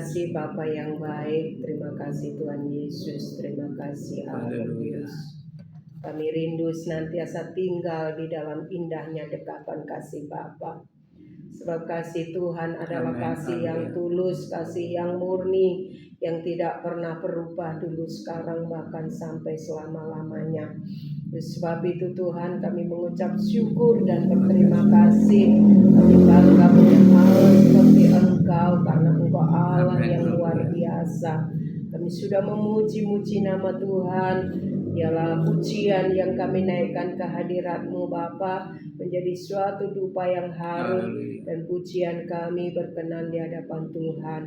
kasih Bapa yang baik, terima kasih Tuhan Yesus, terima kasih Allah Kudus. Kami rindu senantiasa tinggal di dalam indahnya dekapan kasih Bapa. Sebab kasih Tuhan adalah kasih yang tulus, kasih yang murni, yang tidak pernah berubah dulu, sekarang, bahkan sampai selama-lamanya. Sebab itu Tuhan, kami mengucap syukur dan berterima kasih. Kami bangga menyembah seperti Engkau, karena Engkau Allah yang luar biasa. Kami sudah memuji-muji nama Tuhan. Ialah pujian yang kami naikkan ke hadirat-Mu Bapa, menjadi suatu dupa yang harum, dan pujian kami berkenan di hadapan Tuhan.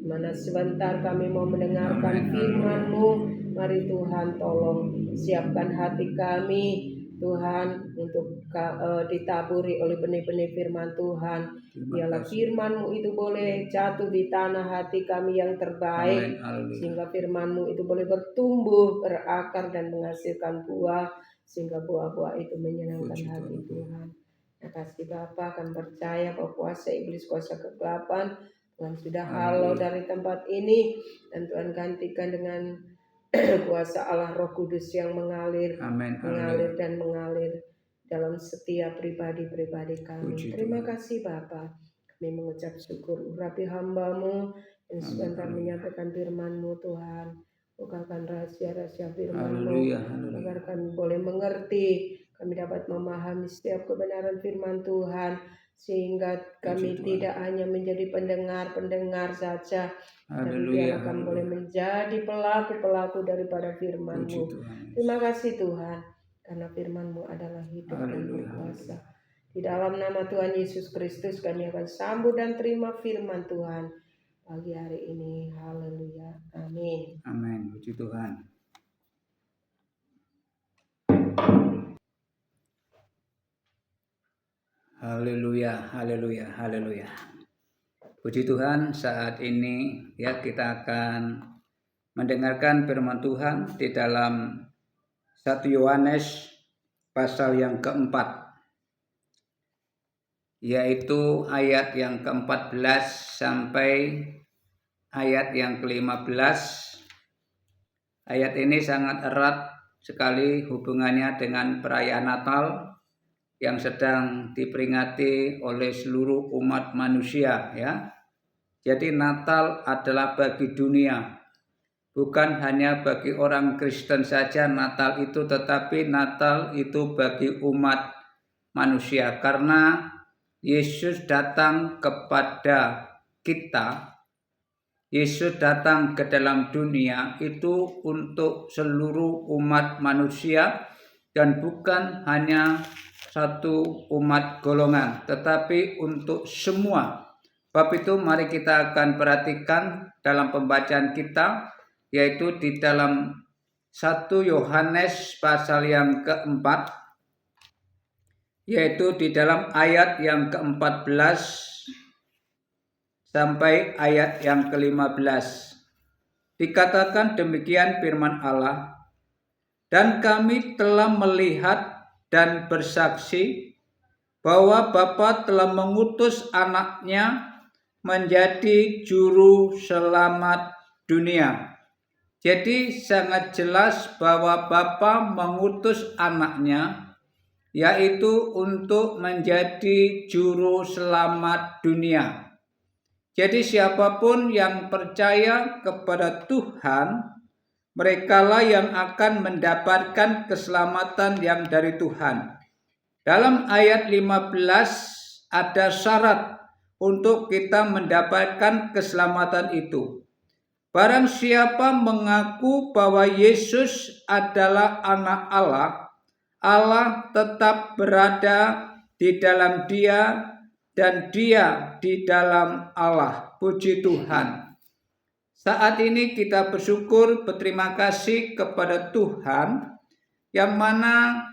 Mana sebentar kami mau mendengarkan firman-Mu. Mari Tuhan tolong siapkan hati kami Tuhan untuk ditaburi oleh benih-benih firman Tuhan. Biarlah firman-Mu itu boleh jatuh di tanah hati kami yang terbaik. Sehingga firman-Mu itu boleh bertumbuh, berakar dan menghasilkan buah. Sehingga buah-buah itu menyenangkan hati Tuhan. Terima kasih Bapa, akan percaya bahwa kuasa iblis, kuasa kegelapan Tuhan sudah halau dari tempat ini. Dan Tuhan gantikan dengan kuasa Allah Roh Kudus yang mengalir, mengalir dan mengalir dalam setiap pribadi-pribadi kami. Terima kasih Bapa. Kami mengucap syukur urapi hamba-Mu yang sebentar menyampaikan firman-Mu Tuhan. Bukakan rahasia-rahasia firman-Mu agar kami boleh mengerti, kami dapat memahami setiap kebenaran firman Tuhan, sehingga kami tidak hanya menjadi pendengar-pendengar saja, tapi biarlah kami boleh menjadi pelaku-pelaku daripada firman-Mu. Terima kasih Tuhan, karena firman-Mu adalah hidup dan berkuasa. Di dalam nama Tuhan Yesus Kristus kami akan sambut dan terima firman Tuhan pagi hari ini. Haleluya. Amin. Amin. Puji Tuhan. Haleluya, haleluya, haleluya. Puji Tuhan, saat ini ya kita akan mendengarkan firman Tuhan di dalam 1 Yohanes pasal yang keempat, yaitu ayat yang ke-14 sampai ayat yang ke-15. Ayat ini sangat erat sekali hubungannya dengan perayaan Natal yang sedang diperingati oleh seluruh umat manusia ya. Jadi Natal adalah bagi dunia, bukan hanya bagi orang Kristen saja Natal itu, tetapi Natal itu bagi umat manusia, karena Yesus datang kepada kita. Yesus datang ke dalam dunia itu untuk seluruh umat manusia, dan bukan hanya satu umat golongan, tetapi untuk semua. Bab itu mari kita akan perhatikan dalam pembacaan kita, yaitu di dalam 1 Yohanes pasal yang keempat, yaitu di dalam ayat yang ke-14 sampai ayat yang ke-15. Dikatakan demikian firman Allah, dan kami telah melihat dan bersaksi bahwa Bapa telah mengutus anaknya menjadi juru selamat dunia. Jadi sangat jelas bahwa Bapa mengutus anaknya, yaitu untuk menjadi juru selamat dunia. Jadi siapapun yang percaya kepada Tuhan, merekalah yang akan mendapatkan keselamatan yang dari Tuhan. Dalam ayat 15 ada syarat untuk kita mendapatkan keselamatan itu. Barang siapa mengaku bahwa Yesus adalah anak Allah, Allah tetap berada di dalam dia dan dia di dalam Allah. Puji Tuhan. Saat ini kita bersyukur, berterima kasih kepada Tuhan yang mana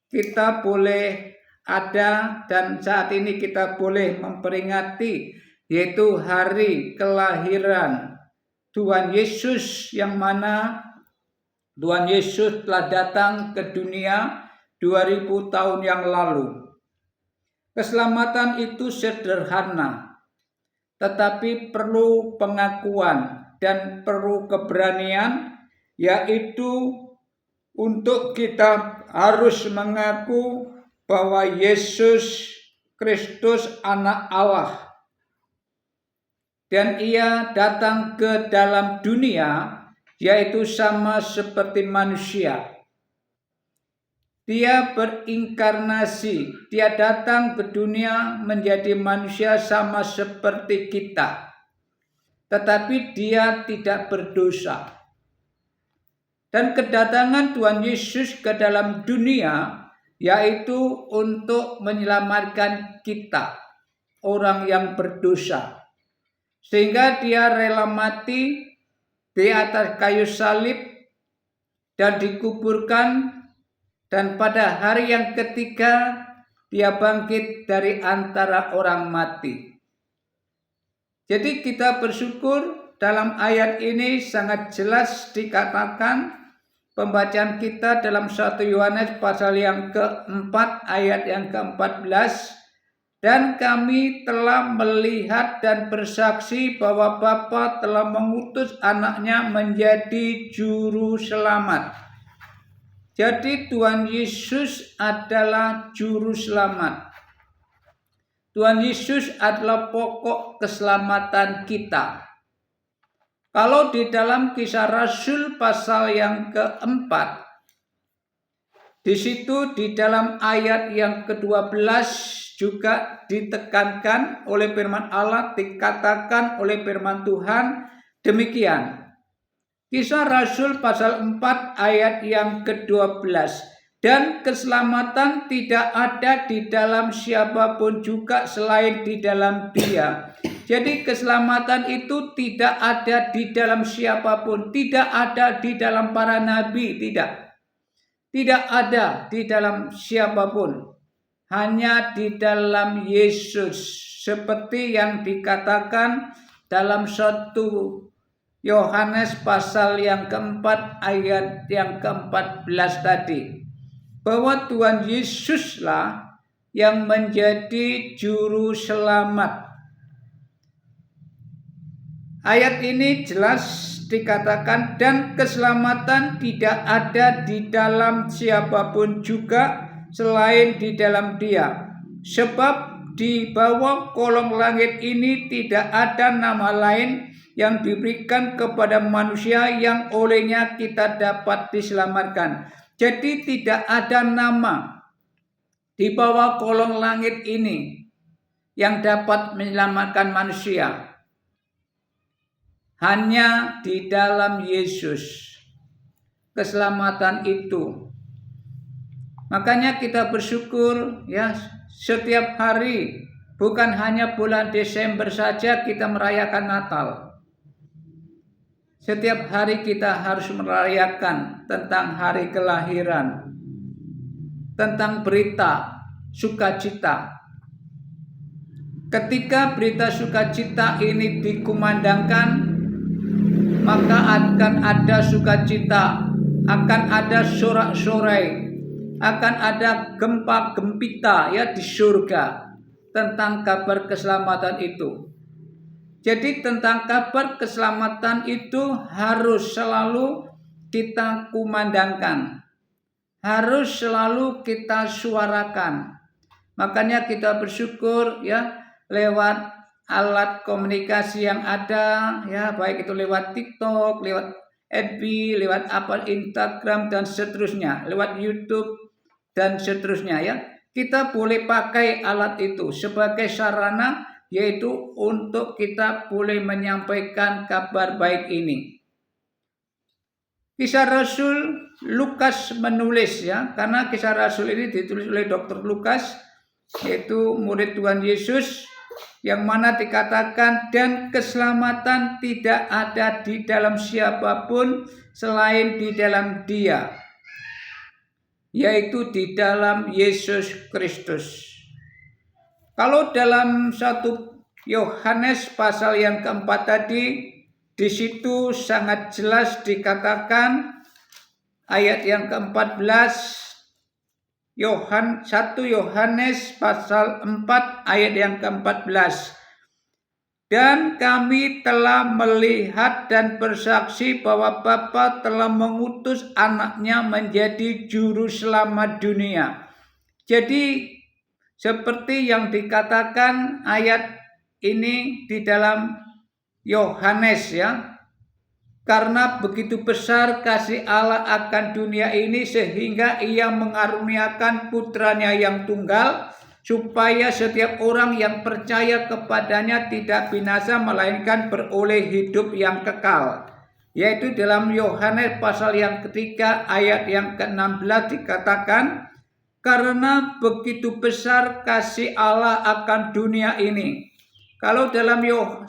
kita boleh ada, dan saat ini kita boleh memperingati, yaitu hari kelahiran Tuhan Yesus, yang mana Tuhan Yesus telah datang ke dunia 2000 tahun yang lalu. Keselamatan itu sederhana. tetapi perlu pengakuan dan perlu keberanian, yaitu untuk kita harus mengaku bahwa Yesus Kristus anak Allah dan ia datang ke dalam dunia yaitu sama seperti manusia. Dia berinkarnasi, dia datang ke dunia menjadi manusia sama seperti kita. Tetapi dia tidak berdosa. Dan kedatangan Tuhan Yesus ke dalam dunia yaitu untuk menyelamatkan kita, orang yang berdosa. Sehingga dia rela mati di atas kayu salib dan dikuburkan, dan pada hari yang ketiga dia bangkit dari antara orang mati. Jadi kita bersyukur dalam ayat ini sangat jelas dikatakan pembacaan kita dalam 1 Yohanes pasal yang keempat ayat yang ke-14. Dan kami telah melihat dan bersaksi bahwa Bapa telah mengutus anaknya menjadi juru selamat. Jadi Tuhan Yesus adalah juru selamat. Tuhan Yesus adalah pokok keselamatan kita. Kalau di dalam Kisah Rasul pasal yang keempat, di situ di dalam ayat yang ke-12 juga ditekankan oleh firman Allah, dikatakan oleh firman Tuhan demikian. Kisah Rasul pasal 4 ayat yang ke-12. Dan keselamatan tidak ada di dalam siapapun juga selain di dalam Dia. Jadi keselamatan itu tidak ada di dalam siapapun, tidak ada di dalam para nabi, tidak. Tidak ada di dalam siapapun, hanya di dalam Yesus. Seperti yang dikatakan dalam 1 Yohanes pasal yang keempat ayat yang ke-14 tadi, bahwa Tuhan Yesuslah yang menjadi juru selamat. Ayat ini jelas dikatakan, dan keselamatan tidak ada di dalam siapapun juga selain di dalam Dia. Sebab di bawah kolong langit ini tidak ada nama lain yang diberikan kepada manusia yang olehnya kita dapat diselamatkan. Jadi tidak ada nama di bawah kolong langit ini yang dapat menyelamatkan manusia. Hanya di dalam Yesus keselamatan itu. Makanya kita bersyukur ya, setiap hari, bukan hanya bulan Desember saja kita merayakan Natal. Setiap hari kita harus merayakan tentang hari kelahiran, tentang berita sukacita. Ketika berita sukacita ini dikumandangkan, maka akan ada sukacita, akan ada sorak-sorai, akan ada gempa gempita ya di surga tentang kabar keselamatan itu. Jadi tentang kabar keselamatan itu harus selalu kita kumandangkan, harus selalu kita suarakan. Makanya kita bersyukur ya lewat alat komunikasi yang ada ya, baik itu lewat TikTok, lewat FB, lewat Instagram dan seterusnya, lewat YouTube dan seterusnya ya. Kita boleh pakai alat itu sebagai sarana, yaitu untuk kita boleh menyampaikan kabar baik ini. Kisah Rasul Lukas menulis ya, karena Kisah Rasul ini ditulis oleh Dr. Lukas, yaitu murid Tuhan Yesus, yang mana dikatakan, dan keselamatan tidak ada di dalam siapapun selain di dalam Dia, yaitu di dalam Yesus Kristus. Kalau dalam 1 Yohanes pasal yang keempat tadi, di situ sangat jelas dikatakan ayat yang ke-14, 1 Yohanes pasal 4 ayat yang ke-14. Dan kami telah melihat dan bersaksi bahwa Bapa telah mengutus anaknya menjadi juru selamat dunia. Jadi seperti yang dikatakan ayat ini di dalam Yohanes ya. Karena begitu besar kasih Allah akan dunia ini sehingga ia mengaruniakan putranya yang tunggal, supaya setiap orang yang percaya kepadanya tidak binasa melainkan beroleh hidup yang kekal. Yaitu dalam Yohanes pasal yang ketiga ayat yang ke-16 dikatakan, karena begitu besar kasih Allah akan dunia ini. Kalau dalam 1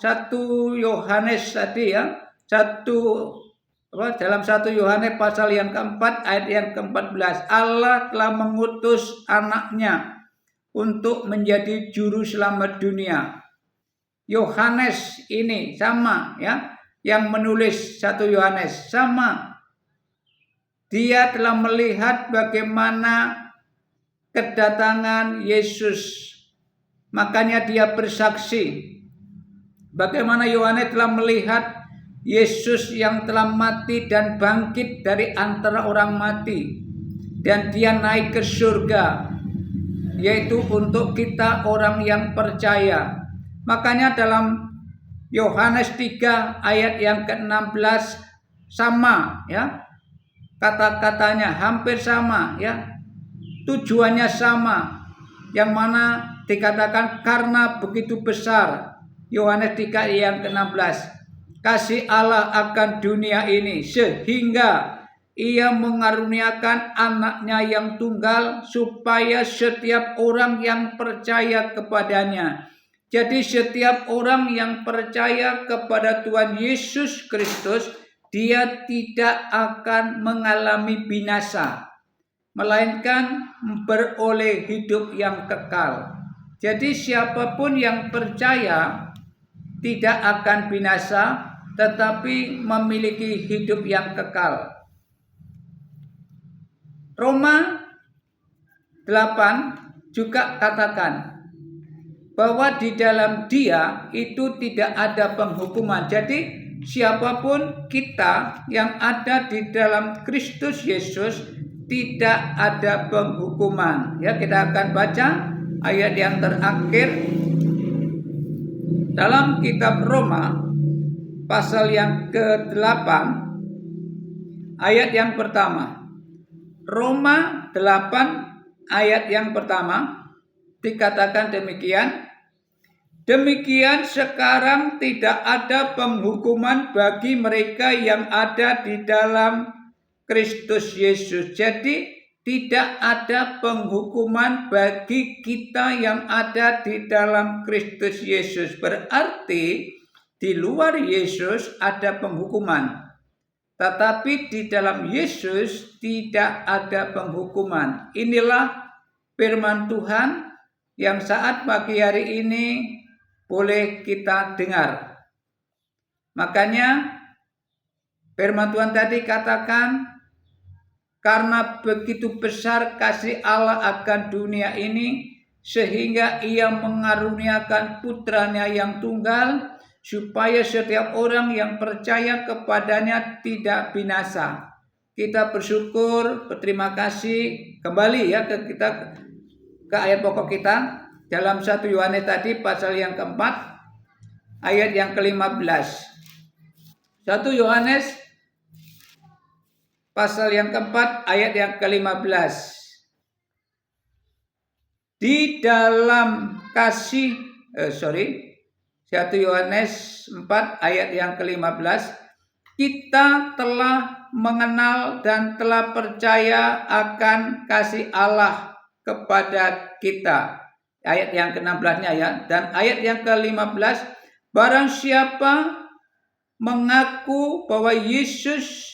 Yohanes tadi ya, dalam 1 Yohanes pasal yang keempat ayat yang ke-14, Allah telah mengutus anaknya untuk menjadi juru selamat dunia. Yohanes ini sama ya, yang menulis 1 Yohanes sama. Dia telah melihat bagaimana kedatangan Yesus. Makanya dia bersaksi. Bagaimana Yohanes telah melihat Yesus yang telah mati dan bangkit dari antara orang mati. Dan dia naik ke surga. Yaitu untuk kita orang yang percaya. Makanya dalam Yohanes 3 ayat yang ke-16 sama ya. Kata-katanya hampir sama ya. Tujuannya sama. Yang mana dikatakan karena begitu besar. Yohanes 3 ayat yang ke-16. Kasih Allah akan dunia ini sehingga ia mengaruniakan anaknya yang tunggal supaya setiap orang yang percaya kepadanya. Jadi setiap orang yang percaya kepada Tuhan Yesus Kristus, dia tidak akan mengalami binasa, melainkan beroleh hidup yang kekal. Jadi siapapun yang percaya tidak akan binasa, tetapi memiliki hidup yang kekal. Roma 8 juga katakan bahwa di dalam dia itu tidak ada penghukuman. Jadi siapapun kita yang ada di dalam Kristus Yesus tidak ada penghukuman. Ya, kita akan baca ayat yang terakhir dalam kitab Roma pasal yang ke-8 ayat yang pertama. Roma 8 ayat yang pertama dikatakan demikian. Demikian sekarang tidak ada penghukuman bagi mereka yang ada di dalam Kristus Yesus. Jadi tidak ada penghukuman bagi kita yang ada di dalam Kristus Yesus. Berarti di luar Yesus ada penghukuman. Tetapi di dalam Yesus tidak ada penghukuman. Inilah firman Tuhan yang saat pagi hari ini boleh kita dengar. Makanya firman Tuhan tadi katakan, karena begitu besar kasih Allah akan dunia ini, sehingga ia mengaruniakan putranya yang tunggal, supaya setiap orang yang percaya kepadanya tidak binasa. Kita bersyukur, berterima kasih. Kembali ya ke ayat pokok kita. Dalam 1 Yohanes tadi pasal yang keempat, ayat yang ke-15. 1 Yohanes pasal yang keempat ayat yang ke-15. Di dalam 1 Yohanes 4 ayat yang ke-15, kita telah mengenal dan telah percaya akan kasih Allah kepada kita. Ayat yang ke-16-nya ya. Dan ayat yang ke-15, barang siapa mengaku bahwa Yesus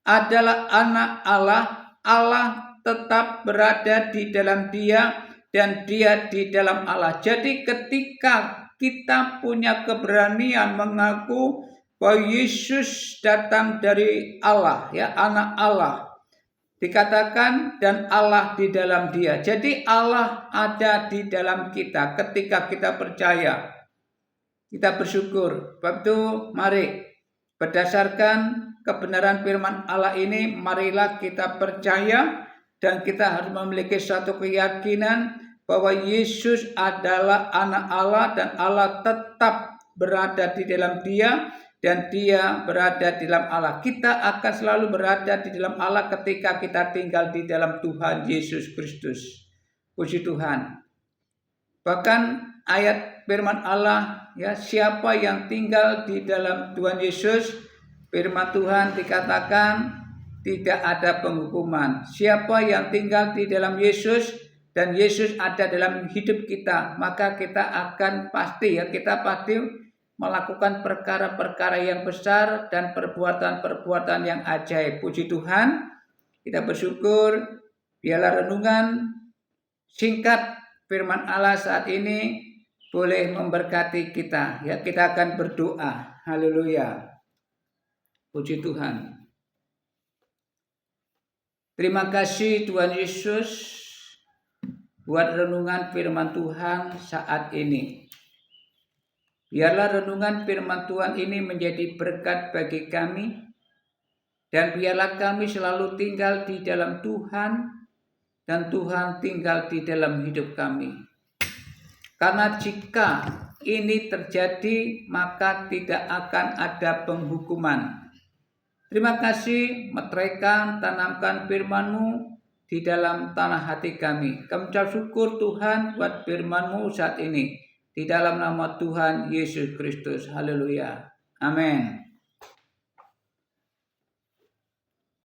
adalah anak Allah, Allah tetap berada di dalam dia dan dia di dalam Allah. Jadi ketika kita punya keberanian mengaku bahwa Yesus datang dari Allah, ya, anak Allah, dikatakan dan Allah di dalam dia. Jadi Allah ada di dalam kita ketika kita percaya. Kita bersyukur. Sebab itu mari berdasarkan kebenaran firman Allah ini, marilah kita percaya dan kita harus memiliki suatu keyakinan bahwa Yesus adalah anak Allah dan Allah tetap berada di dalam Dia dan Dia berada di dalam Allah. Kita akan selalu berada di dalam Allah ketika kita tinggal di dalam Tuhan Yesus Kristus. Puji Tuhan. Bahkan ayat firman Allah, ya, siapa yang tinggal di dalam Tuhan Yesus, firman Tuhan dikatakan tidak ada penghukuman. Siapa yang tinggal di dalam Yesus dan Yesus ada dalam hidup kita, maka kita akan pasti melakukan perkara-perkara yang besar dan perbuatan-perbuatan yang ajaib. Puji Tuhan. Kita bersyukur. Biarlah renungan singkat firman Allah saat ini boleh memberkati kita. Ya, kita akan berdoa. Haleluya. Puji Tuhan. Terima kasih Tuhan Yesus buat renungan firman Tuhan saat ini. Biarlah renungan firman Tuhan ini menjadi berkat bagi kami. Dan biarlah kami selalu tinggal di dalam Tuhan. Dan Tuhan tinggal di dalam hidup kami. Karena jika ini terjadi, maka tidak akan ada penghukuman. Terima kasih, meteraikan, tanamkan firman-Mu di dalam tanah hati kami. Kami ucap syukur Tuhan buat firman-Mu saat ini. Di dalam nama Tuhan Yesus Kristus. Haleluya. Amin.